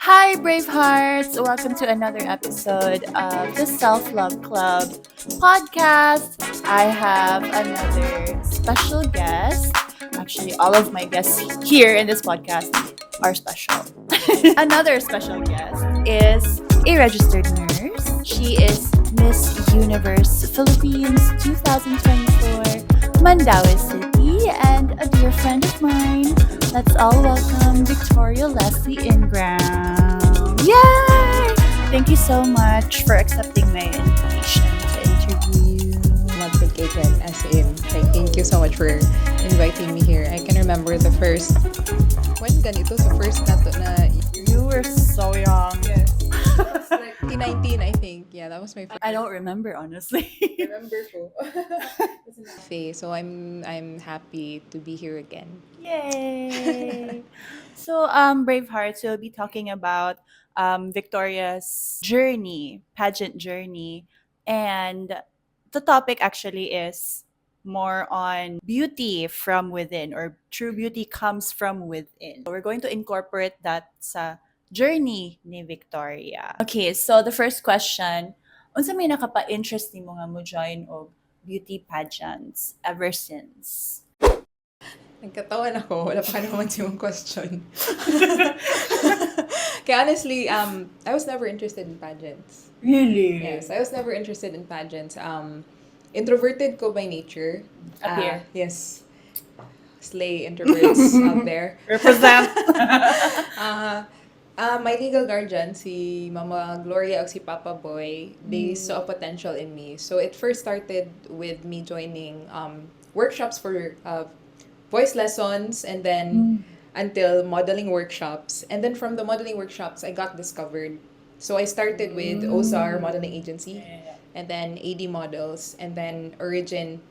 Hi, bravehearts! Welcome to another episode of the Self Love Club podcast. I have another special guest. Actually, all of my guests here in this podcast are special. Another special guest is a registered nurse. She is Miss Universe Philippines 2024, Mandaue City, and a dear friend of mine. Let's all welcome Leslie Ingram. Yay! Thank you so much for accepting my invitation to interview. Complicated as in like thank you so much for inviting me here. I can remember the first when ganito sa first na You were so young. yes. It's like 2019 I think. Yeah, that was my first I don't remember, honestly. remember ko. Cafe. So I'm happy to be here again. Yay! So, Bravehearts, we'll be talking about Victoria's journey, pageant journey, and the topic actually is more on beauty from within, or true beauty comes from within. So we're going to incorporate that sa journey ni Victoria. Okay, so the first question, unsa may nakapa-interest nimo nga mo join og beauty pageants ever since? Nagkatawan ako, wala pa naman yung question. Kaya honestly, I was never interested in pageants. Really? Yes, I was never interested in pageants. Introverted ko by nature. Appear. Yes. Slay introverts out there. Represent. My legal guardian, si Mama Gloria o si Papa Boy, they saw a potential in me. So it first started with me joining workshops for voice lessons, and then until modeling workshops. And then from the modeling workshops, I got discovered. So I started with Ozar Modeling Agency, and then AD Models, and then Origin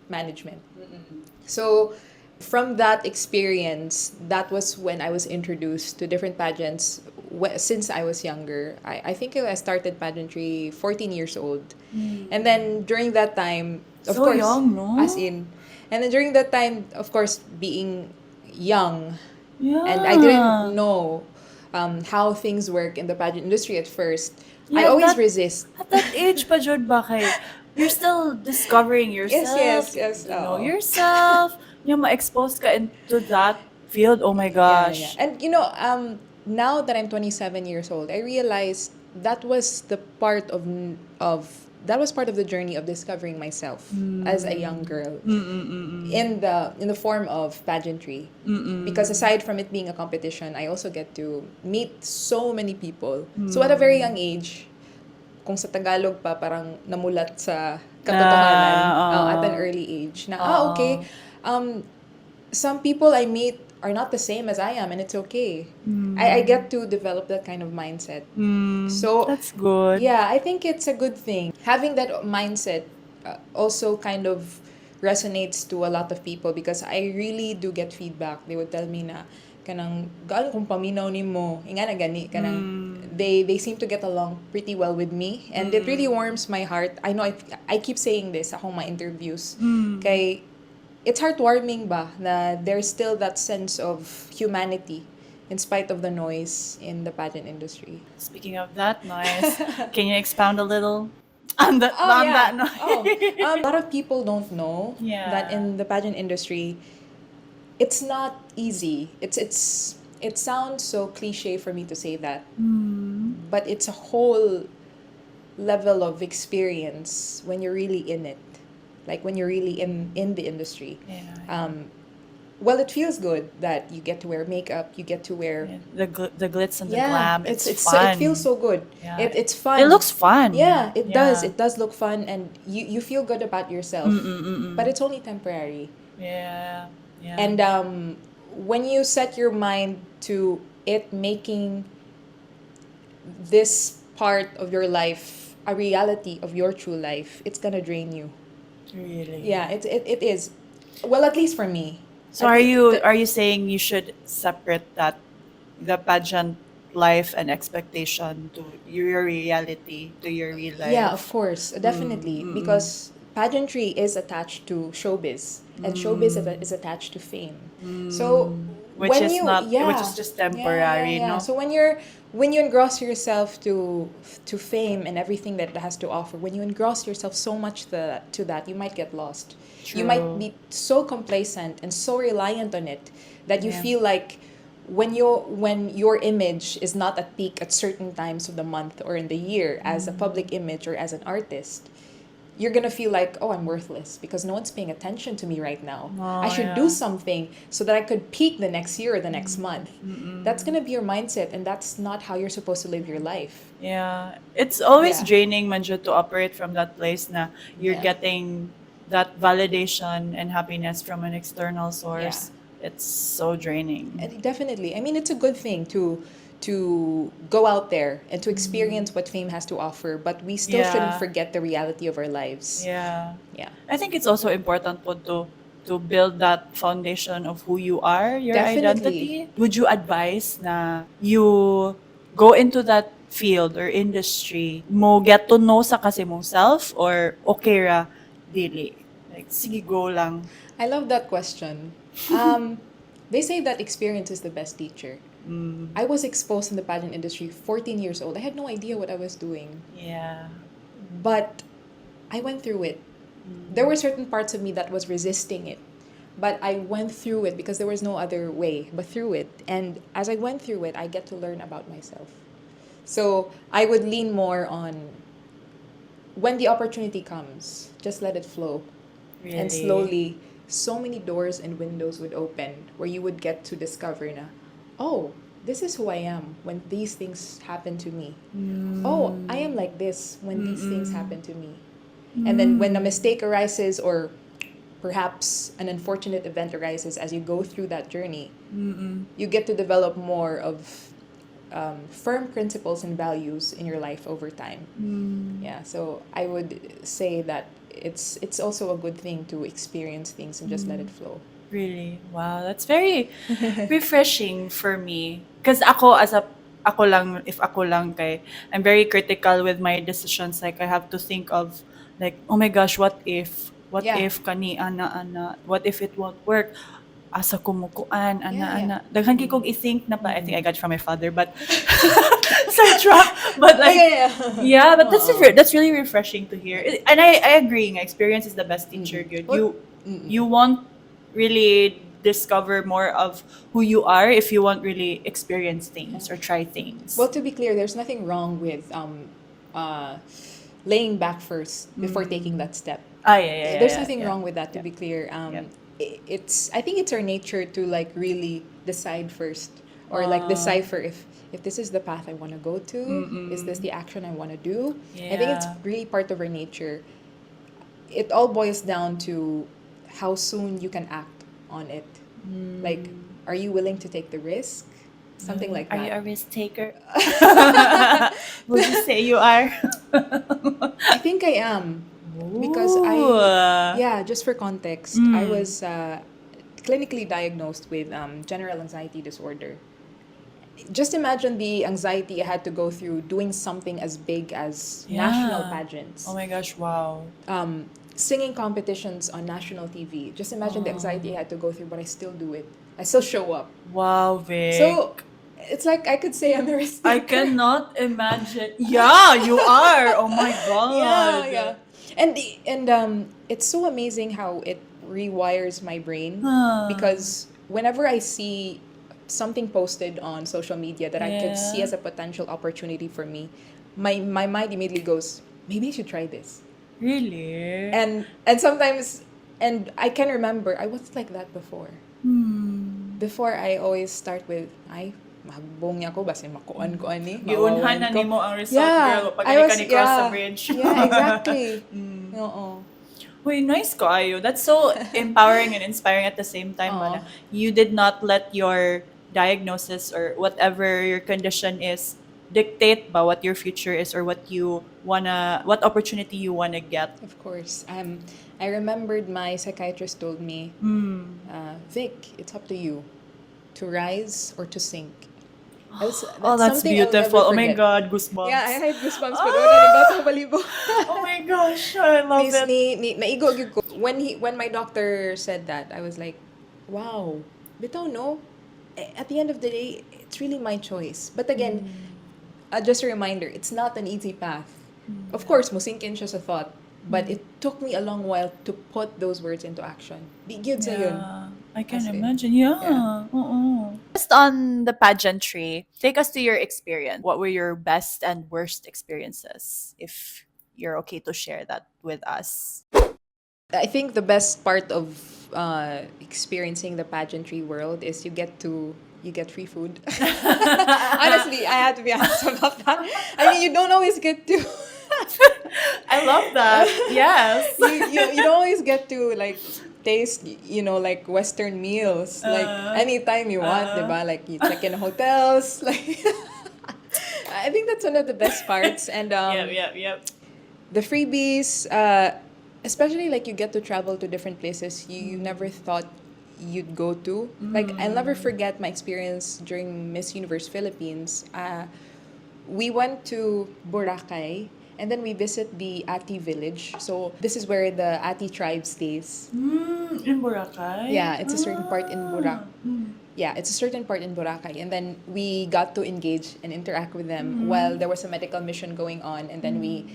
Management. So from that experience, that was when I was introduced to different pageants since I was younger. I think I started pageantry 14 years old. And then during that time, of So course, young, no? as in, and then during that time, of course, being young, Yeah. and I didn't know how things work in the pageant industry at first. I Yeah, always that- resist. At that age pa jud ba kay you're still discovering yourself. yes, You know oo. yourself. Yung ma-expose ka into that field. Oh my gosh. And now that I'm 27 years old, I realized that was the part of that was part of the journey of discovering myself as a young girl in the form of pageantry. Because aside from it being a competition, I also get to meet so many people. So at a very young age, kung sa Tagalog pa, parang namulat sa katotohanan at an early age. Okay, some people I meet are not the same as I am, and it's okay. I get to develop that kind of mindset. So That's good. yeah, I think it's a good thing. Having that mindset also kind of resonates to a lot of people, because I really do get feedback. They would tell me na kanang gaano kung paminaw nimo inga na gani kanang they seem to get along pretty well with me, and it really warms my heart. I know I keep saying this akong my interviews. Kay it's heartwarming ba na there's still that sense of humanity in spite of the noise in the pageant industry. Speaking of that noise, can you expound a little on that noise? A lot of people don't know Yeah. that in the pageant industry, it's not easy. It sounds so cliche for me to say that, but it's a whole level of experience when you're really in it, like when you're really in the industry. Yeah. Well, it feels good that you get to wear makeup, you get to wear. The glitz and the glam. It's So, fun. it feels so good. Yeah. It's fun. It looks fun. Yeah, it does. Yeah. It does look fun, and you feel good about yourself. But it's only temporary. Yeah. Yeah. And when you set your mind to it making this part of your life a reality of your true life, it's gonna drain you. really. Yeah, it is. Well, at least for me. So I think are you saying you should separate that the pageant life and expectation to your reality, to your real life? Yeah, of course, definitely, because pageantry is attached to showbiz, and showbiz is attached to fame. So which when is you not, which is yeah just yeah temporary, yeah no? so when you engross yourself to fame and everything that it has to offer, when you engross yourself so much to that, you might get lost. You might True. be so complacent and so reliant on it that you Yeah. feel like when your image is not at peak at certain times of the month or in the year as a public image or as an artist, you're gonna feel like, oh, I'm worthless because no one's paying attention to me right now. I Oh, should do yeah. something so that I could peak the next year or the next month. That's gonna be your mindset, and that's not how you're supposed to live your life. Yeah. It's always Yeah, draining, manjo, to operate from that place na you're yeah, getting that validation and happiness from an external yeah. source. It's so draining. And definitely. I mean, it's a good thing to go out there and to experience what fame has to offer, but we still shouldn't Yeah. forget the reality of our lives. Yeah. Yeah, I think it's also important po to build that foundation of who you are, your definitely. identity. Would you advise na you go into that field or industry, mo get to know sa kasi mong self, or okay ra dili? Like, sige, go lang. I love that question. Um, they say that experience is the best teacher. I was exposed in the pageant industry 14 years old. I had no idea what I was doing, Yeah. but I went through it. There were certain parts of me that was resisting it, but I went through it because there was no other way but through it. And as I went through it, I get to learn about myself. So I would lean more on when the opportunity comes, just let it flow. And Really. slowly, so many doors and windows would open where you would get to discover na, oh, this is who I am when these things happen to me. Oh, I am like this when these things happen to me. And then when a mistake arises or perhaps an unfortunate event arises as you go through that journey, you get to develop more of firm principles and values in your life over time. Yeah, so I would say that it's also a good thing to experience things and just let it flow. Really? Wow, that's very refreshing for me. Because ako, ako lang, if ako lang kay, I'm very critical with my decisions. Like, I have to think of, like, oh my gosh, what if? What Yeah. if kani ana? What if it won't work? Asa kumukuan, Yeah, yeah. ana. Daghan kay kog i-think na pa. I think I got it from my father, but sidetrack. But Oh, like, yeah, yeah. yeah, but Oo. that's really refreshing to hear. And I agree, nga, experience is the best teacher. Mm-mm. Good. Well, You mm-mm. won't really discover more of who you are if you won't really experience Yeah. things or try things. Well, to be clear, there's nothing wrong with uh, laying back first before taking that step. Ah, yeah, yeah, yeah, There's yeah, nothing yeah. wrong with that. To Yep, be clear, yep. it's I think it's our nature to like really decide first or like Uh, decipher if this is the path I want to go to. Is this the action I want to do? I think it's yeah. really part of our nature. It all boils down to how soon you can act on it. Like, are you willing to take the risk? Something like Are you that. a risk taker? Would you say you are? I think I am because Ooh. yeah, just for context, I was clinically diagnosed with general anxiety disorder. Just imagine the anxiety I had to go through doing something as big as national Yeah. pageants, Oh my gosh, wow. singing competitions on national TV. Just imagine the anxiety I had to go through, but I still do it. I still show up. Wow, Vic. So it's like I could say I'm a risk I taker. cannot imagine. Yeah, you are. Oh my Yeah, god. yeah. And it's so amazing how it rewires my brain Huh. because whenever I see something posted on social media that I could see Yeah. as a potential opportunity for me, my mind immediately goes, maybe I should try this. Really? And sometimes and I can remember I was like that before. Before I always start with ay magbong niya ko basin makuan ko ani Giunhan mawawan na ko. nimo ang result, Yeah, girl. Pag I was ka ni cross sa yeah. bridge. Yeah, exactly. Oo. Uy, nice kaayo. That's so empowering and inspiring at the same time. Oo. Mana. You did not let your diagnosis or whatever your condition is dictate ba what your future is or what opportunity you wanna get. Of course. I remembered my psychiatrist told me, Vic, it's up to you to rise or to sink. Oh, That's that's something I'll beautiful. never Oh my forget. God, Yeah, I goosebumps. had goosebumps pa doon. Nanibato ko balibo. Oh my gosh, I love Miss it. ni naigo gyud ko. When my doctor said that, I was like, wow. Bitaw no. at the end of the day, it's really my choice. But again, just a reminder, it's not an easy path. Of course, musingkin siya sa thought, but it took me a long while to put those words into action. Di gyud sa yun. Yeah, I can As in, imagine. Yeah. yeah. Oo. Just on the pageantry, take us to your experience. What were your best and worst experiences? If you're okay to share that with us. I think the best part of experiencing the pageantry world is you get free food. Honestly, I had to be honest about that. I mean, you don't always get to I love that. Yes. you don't always get to like taste, like Western meals like anytime you want, diba? Like you check in hotels, like I think that's one of the best parts. And Yep. the freebies, especially like you get to travel to different places you never thought you'd go to. Like I'll never forget my experience during Miss Universe Philippines. We went to Boracay and then we visit the Ati village. So this is where the Ati tribe stays. In Boracay? Yeah, it's a certain part in Boracay. Yeah, it's a certain part in Boracay. And then we got to engage and interact with them while there was a medical mission going on. And then we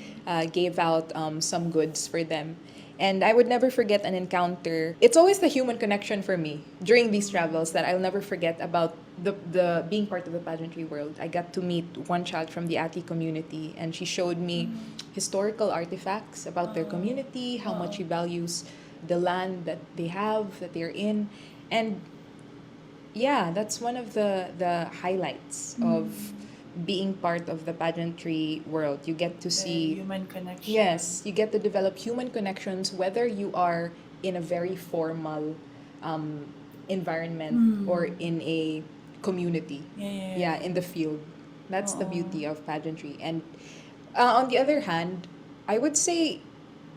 gave out some goods for them. And I would never forget an encounter. It's always the human connection for me during these travels that I'll never forget about the being part of the pageantry world. I got to meet one child from the Ati community, and she showed me historical artifacts about their community, how much she values the land that they have, that they're in. And yeah, that's one of the highlights of being part of the pageantry world. You get to The see human connection. yes, you get to develop human connections whether you are in a very formal environment or in a community. Yeah. In the field. That's the beauty of pageantry. And on the other hand, I would say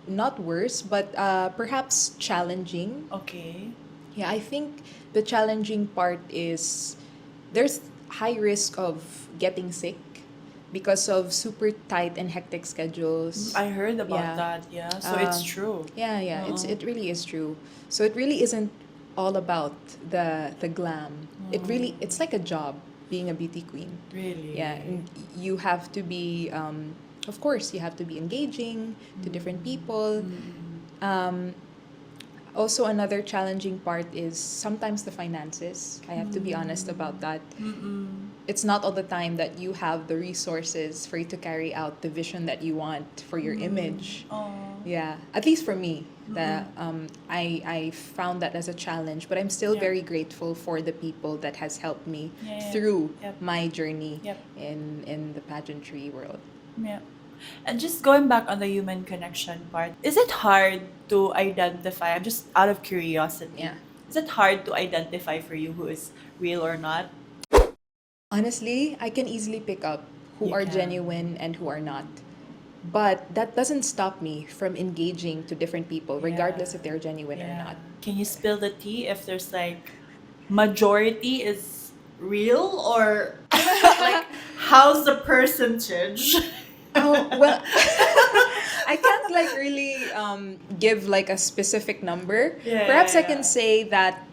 not worse, but perhaps challenging. Okay. Yeah, I think the challenging part is there's high risk of getting sick because of super tight and hectic schedules. I heard about Yeah. that. Yeah. So it's Um, true. Yeah, it really is true. So it really isn't all about the glam. It's like a job being a beauty queen. Really. Yeah, and you have to be of course you have to be engaging to different people. Um, Also, another challenging part is sometimes the finances. I have to be honest about that. It's not all the time that you have the resources for you to carry out the vision that you want for your image. Oh. Yeah, at least for me, that I found that as a challenge. But I'm still Yeah. very grateful for the people that has helped me Yeah. through Yep. my journey Yep. in the pageantry world. Yeah. And just going back on the human connection part, is it hard to identify? I'm just out of curiosity. Yeah. Is it hard to identify for you who is real or not? Honestly, I can easily pick up who You are can. genuine and who are not. But that doesn't stop me from engaging to different people, regardless if they're genuine or not. Can you spill the tea if there's like majority is real or like how's the percentage? Oh, well, I can't like really give like a specific number. Yeah, Perhaps I yeah. can say that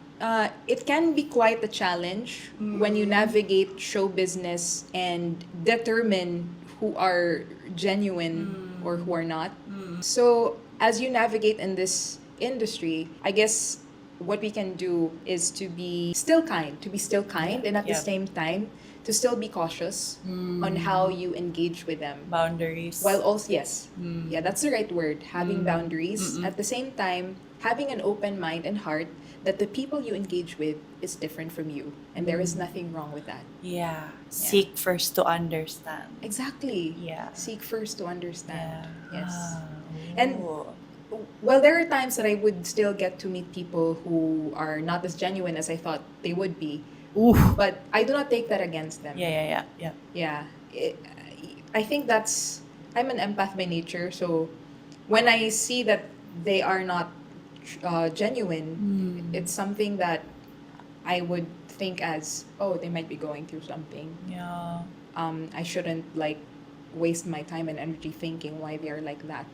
it can be quite a challenge when you navigate show business and determine who are genuine or who are not. So, as you navigate in this industry, I guess what we can do is to be still kind, and at the Yeah. same time, to still be cautious on how you engage with them. Boundaries. While also, yes, yeah, that's the right word, having boundaries. At the same time, having an open mind and heart that the people you engage with is different from you. And there is nothing wrong with that. Yeah. Seek first to understand. Exactly. Yeah. Seek first to understand. Yeah. Yes. Ah, And ooh. well, there are times that I would still get to meet people who are not as genuine as I thought they would be. Ooh. But I do not take that against them. Yeah. Yeah. I think I'm an empath by nature. So when I see that they are not genuine, it's something that I would think as, oh, they might be going through something. Yeah. I shouldn't like waste my time and energy thinking why they are like that.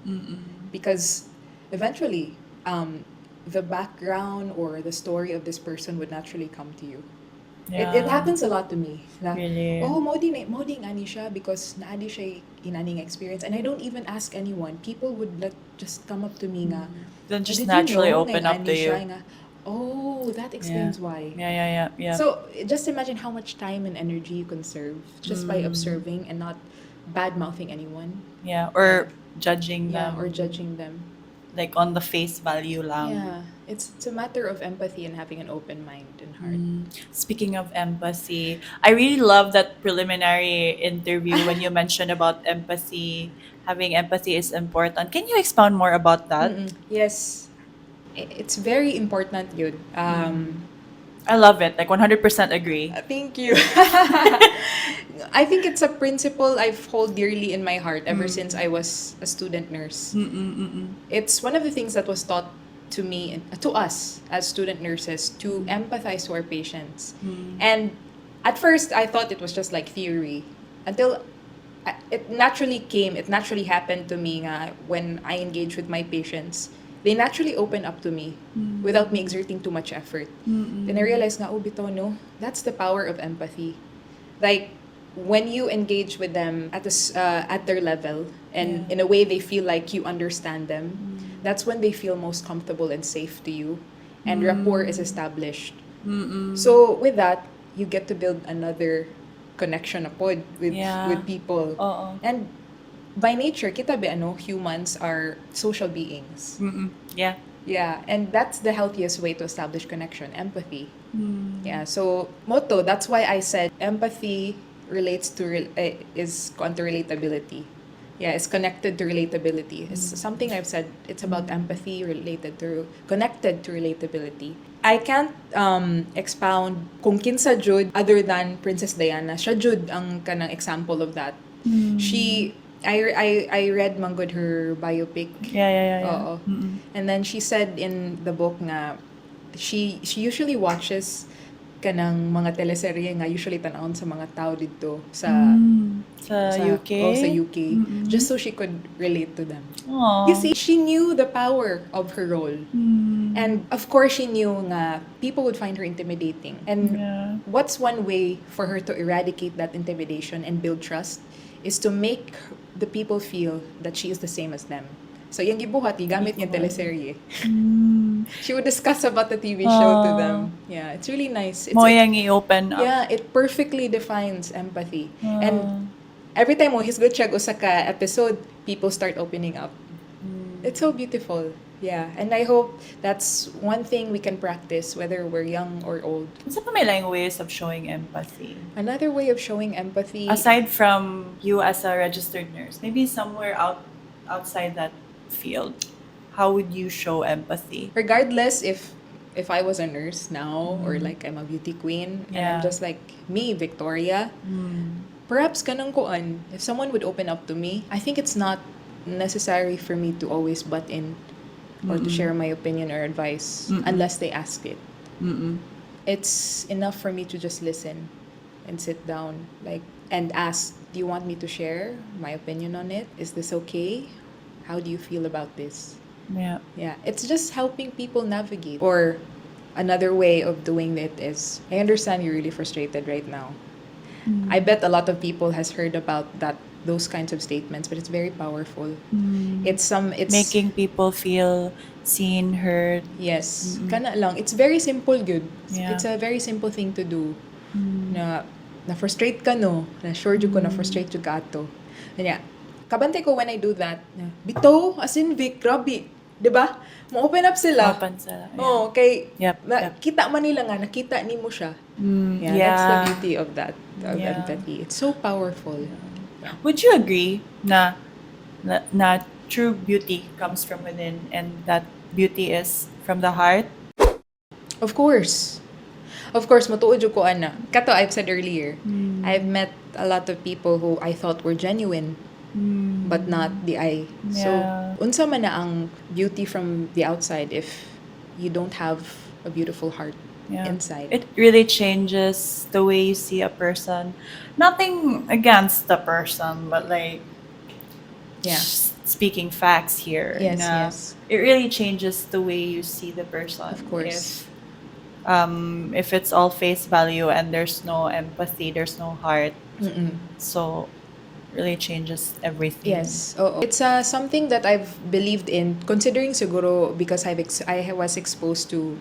Because eventually, the background or the story of this person would naturally come to you. It Yeah. happens a lot to me. Na, Really. oh, mo di ani siya because naadi siya inaning experience. And I don't even ask anyone. People would like just come up to me nga, Then "Oh, just did you naturally know nga open up to ani you. siya?" Nga, oh, that Yeah. explains why. Yeah, yeah, yeah, yeah. So just imagine how much time and energy you conserve just by observing and not bad mouthing anyone. Yeah, or judging Yeah, them or judging them. like on the face value lang. Yeah, it's a matter of empathy and having an open mind and heart. Speaking of empathy, I really love that preliminary interview when you mentioned about empathy. Having empathy is important. Can you expound more about that? Mm-mm. Yes, it's very important, yun. I love it. Like 100% agree. Thank you. I think it's a principle I've hold dearly in my heart ever since I was a student nurse. It's one of the things that was taught to me, to us as student nurses, to empathize to our patients. And at first, I thought it was just like theory until it naturally happened to me nga when I engage with my patients. They naturally open up to me without me exerting too much effort. Then I realized nga, oh, bitaw, no, that's the power of empathy. Like, when you engage with them at their level and in a way they feel like you understand them, that's when they feel most comfortable and safe to you, and rapport is established. So with that, you get to build another connection upod Yeah. with people. Oo. And by nature, kita be humans are social beings. Yeah. Yeah, and that's the healthiest way to establish connection, empathy. Yeah, so motto, that's why I said empathy relates to is onto relatability. Yeah, it's connected to relatability. It's something I've said. It's about empathy connected to relatability. I can't expound kung kinsa jud other than Princess Diana. Siya jud ang kanang example of that. She I read manggod her biopic. Yeah, yeah, yeah, yeah. Oo. And then she said in the book nga she usually watches kanang mga teleserye nga usually tanawon sa mga tao dito Sa UK? Sa UK. Just so she could relate to them. Aw. You see, she knew the power of her role. And of course, she knew nga people would find her intimidating. And Yeah. what's one way for her to eradicate that intimidation and build trust is to make the people feel that she is the same as them. So, yung gibuhat, gamit niya teleserye. She would discuss about the TV show to them. Yeah, it's really nice. Mo yang i-open up. Yeah, it perfectly defines empathy. And every time mo hisgot siya usa ka episode, people start opening up. It's so beautiful. Yeah, and I hope that's one thing we can practice whether we're young or old. Sa pa may lang ways of showing empathy? Another way of showing empathy, Aside from you as a registered nurse, maybe somewhere outside that field, how would you show empathy? regardless if I was a nurse now or like I'm a beauty queen and I'm Yeah. just like me, Victoria, perhaps kanang kuan, if someone would open up to me, I think it's not necessary for me to always butt in or to share my opinion or advice unless they ask it. It's enough for me to just listen and sit down and ask, do you want me to share my opinion on it? Is this okay? How do you feel about this? Yeah. Yeah, it's just helping people navigate. Or another way of doing it is, I understand you're really frustrated right now. I bet a lot of people has heard about those kinds of statements, but it's very powerful. It's Making people feel seen, heard. yes, kana lang. It's very simple, good. Yeah. It's a very simple thing to do. Na frustrate ka no, na sure jud ko na frustrate jud ka ato. Kanya, kabante ko when I do that, bito, as in Vic, grabe. 'Di ba? Mo-open up sila. Open sila. Yeah. Oh, kay Yep, yep. kita man nila nga nakita nimo siya. Yeah, yeah. that's the beauty of that, of Yeah. empathy. It's so powerful. Would you agree na true beauty comes from within and that beauty is from the heart? Of course. Of course, matuod jud ko ana. Kato I've said earlier. I've met a lot of people who I thought were genuine but not the eye. So, Yeah. unsa man na ang beauty from the outside if you don't have a beautiful heart Yeah. inside. It really changes the way you see a person. Nothing against the person, but like Yeah. speaking facts here. Yes, na yes. It really changes the way you see the person. Of course. If it's all face value and there's no empathy, there's no heart, so really changes everything. Yes, oo. It's something that I've believed in, considering siguro because I was exposed to,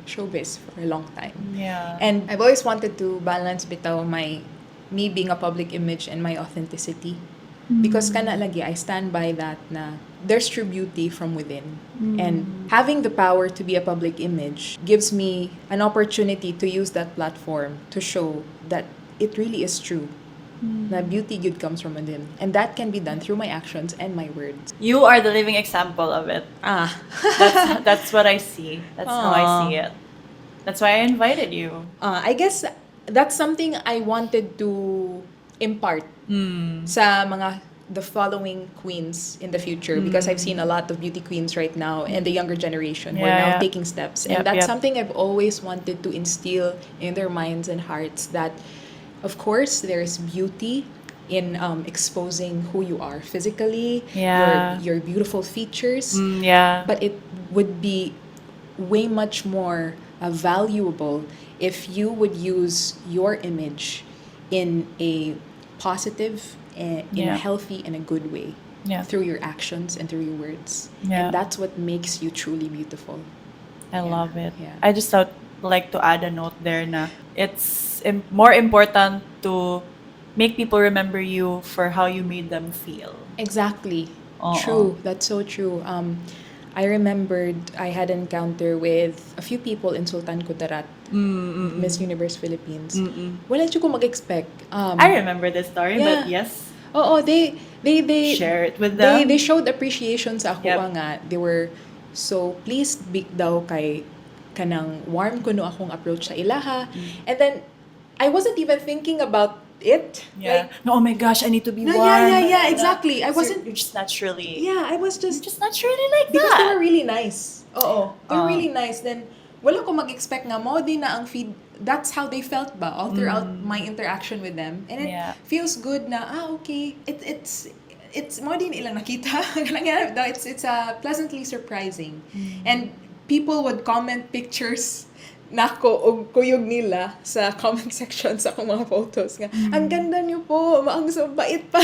showbiz for a long time. Yeah. And I've always wanted to balance bitaw me being a public image and my authenticity. Because kana lagi, I stand by that na there's true beauty from within. And having the power to be a public image gives me an opportunity to use that platform to show that it really is true. Na beauty good comes from within. And that can be done through my actions and my words. You are the living example of it. Ah. That's what I see. That's how I see it. That's why I invited you. I guess that's something I wanted to impart sa the following queens in the future, because I've seen a lot of beauty queens right now and the younger generation who are Yeah, now yeah. taking steps. And Yep, that's yep. something I've always wanted to instill in their minds and hearts, that of course there's beauty in exposing who you are physically, Yeah. your beautiful features, Yeah. but it would be way much more valuable if you would use your image in a positive, in a Yeah. healthy and a good way, Yeah. through your actions and through your words. Yeah. And that's what makes you truly beautiful. I love it. Yeah. I just thought like to add a note there na it's more important to make people remember you for how you made them feel. Exactly. Oo. True. That's so true. I remembered I had an encounter with a few people in Sultan Kudarat, Miss Universe Philippines. Wala siya ko mag-expect. I remember this story, yeah. but yes, Oo, they share it with them. They showed appreciation sa ako Yep. nga. They were so pleased big daw kay kanang warm kuno akong approach sa ilaha. And then I wasn't even thinking about it. Yeah. Like, No, oh my gosh, I need to be No, warm. yeah, exactly. I So wasn't- You're just naturally. yeah, I was You're just just naturally like because they that. were really nice. Oo, they were Ah. really nice. Then wala ko mag-expect nga mo din na ang feed. That's how they felt ba all throughout my interaction with them. And it Yeah. feels good na okay. It's mo din ilang nakita. it's pleasantly surprising. And people would comment pictures nako og kuyog nila sa comment section sa akong mga photos nga. Ang ganda niyo po, ang so bait pa.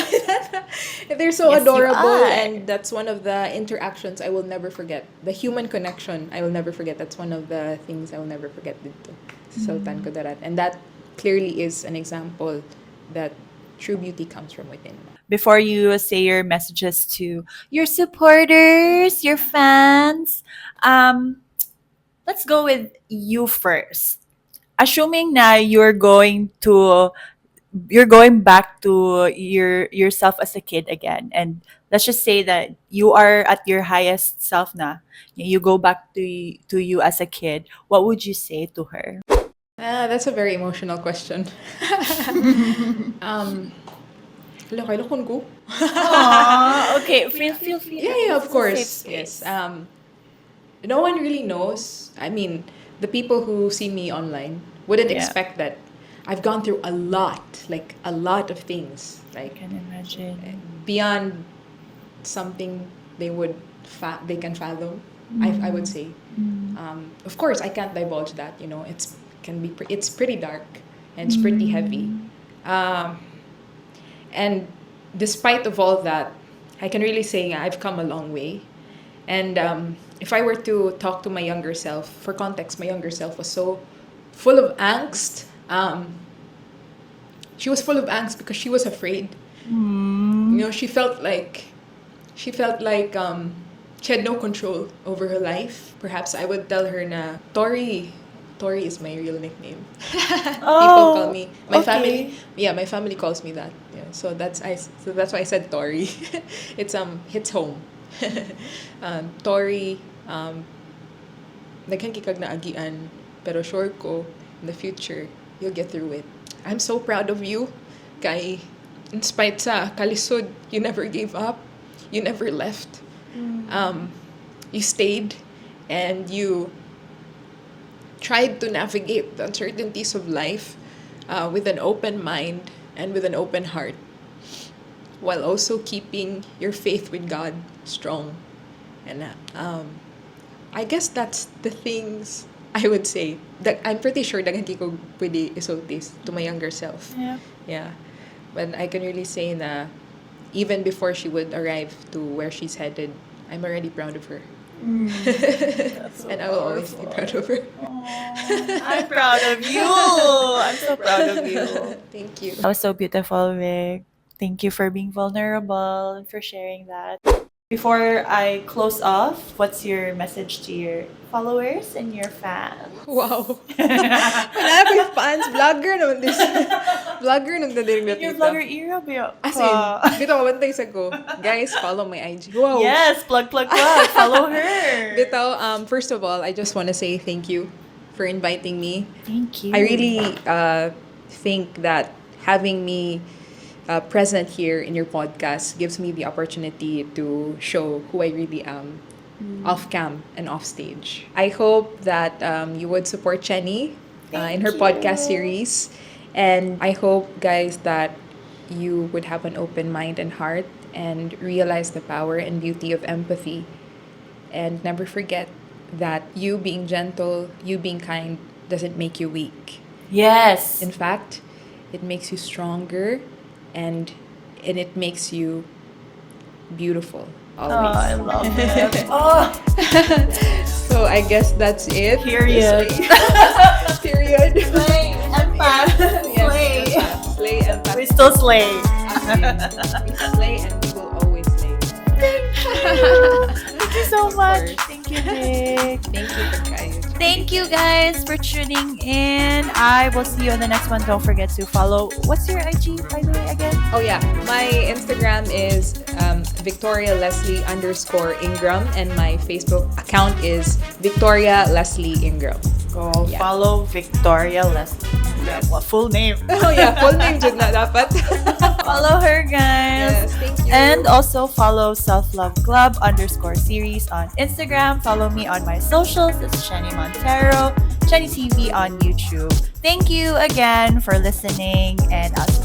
They're so Yes, you adorable, are. and that's one of the interactions I will never forget. The human connection, I will never forget. That's one of the things I will never forget dito sa Sultan Kudarat. And that clearly is an example that true beauty comes from within. Before you say your messages to your supporters, your fans, let's go with you first. Assuming na you're going back to yourself as a kid again, and let's just say that you are at your highest self na, you go back to you as a kid, what would you say to her? That's a very emotional question. Hello, ko. Aww, okay, feel free. Yeah, This is a of safe course. space. Yes. No one really knows. I mean, the people who see me online wouldn't Yeah. expect that. I've gone through a lot of things, I can imagine. beyond something they can fathom. I would say. Of course, I can't divulge that. It's pretty dark and it's pretty heavy. And despite of all that, I can really say I've come a long way. And if I were to talk to my younger self, for context, my younger self was so full of angst. She was full of angst because she was afraid. She felt like she had no control over her life. Perhaps I would tell her na Tori is my real nickname. People call me my family. Yeah, my family calls me that. Yeah, so that's why I said Tori. It's hits home. Tori, naghan kikag na agian, pero sure ko in the future you'll get through it. I'm so proud of you, kay in spite sa kalisod, you never gave up, you never left. You stayed and you tried to navigate the uncertainties of life with an open mind and with an open heart, while also keeping your faith with God strong. And I guess that's the things I would say, I'm pretty sure daghan ko pwede isultis to my younger self. Yeah. Yeah. But I can really say na even before she would arrive to where she's headed, I'm already proud of her. That's so And I will always be proud of her. I'm proud of you. I'm so proud of you. Thank you. That was so beautiful, Vic. Thank you for being vulnerable and for sharing that. Before I close off, what's your message to your followers and your fans? Wow. Wala pa yung fans. Vlogger naman this. Vlogger nung nadiring na Your tita. vlogger era ba? As in, bitaw, mabantay sa ko. Guys, follow my IG. Wow. Yes, plug. Follow her. Bitaw, first of all, I just want to say thank you for inviting me. Thank you. I really think that having me present here in your podcast gives me the opportunity to show who I really am off cam and off stage. I hope that you would support Chennie in her podcast series. And I hope, guys, that you would have an open mind and heart and realize the power and beauty of empathy. And never forget that you being gentle, you being kind, doesn't make you weak. Yes. In fact, it makes you stronger and it makes you beautiful always. I love it. Oh, So I guess that's it. period. Period. Slay and pass. Yes, Slay. slay and pass. We still slay. We slay and we will always slay. Thank you so Of much. course. Thank you, Nick. Thank you, guys. Thank you guys for tuning in. I will see you in the next one. Don't forget to follow. What's your IG, by the way, again? Oh yeah, my Instagram is Victoria Leslie _Ingram and my Facebook account is Victoria Leslie Ingram. Go Yeah. follow Victoria Leslie. Yes. What full name? Oh yeah, full name jud na dapat. Follow her, guys. Yes, thank you. And also follow Self Love Club _series on Instagram. Follow me on my socials. It's Chennie Montero, Chennie TV on YouTube. Thank you again for listening, and I'll see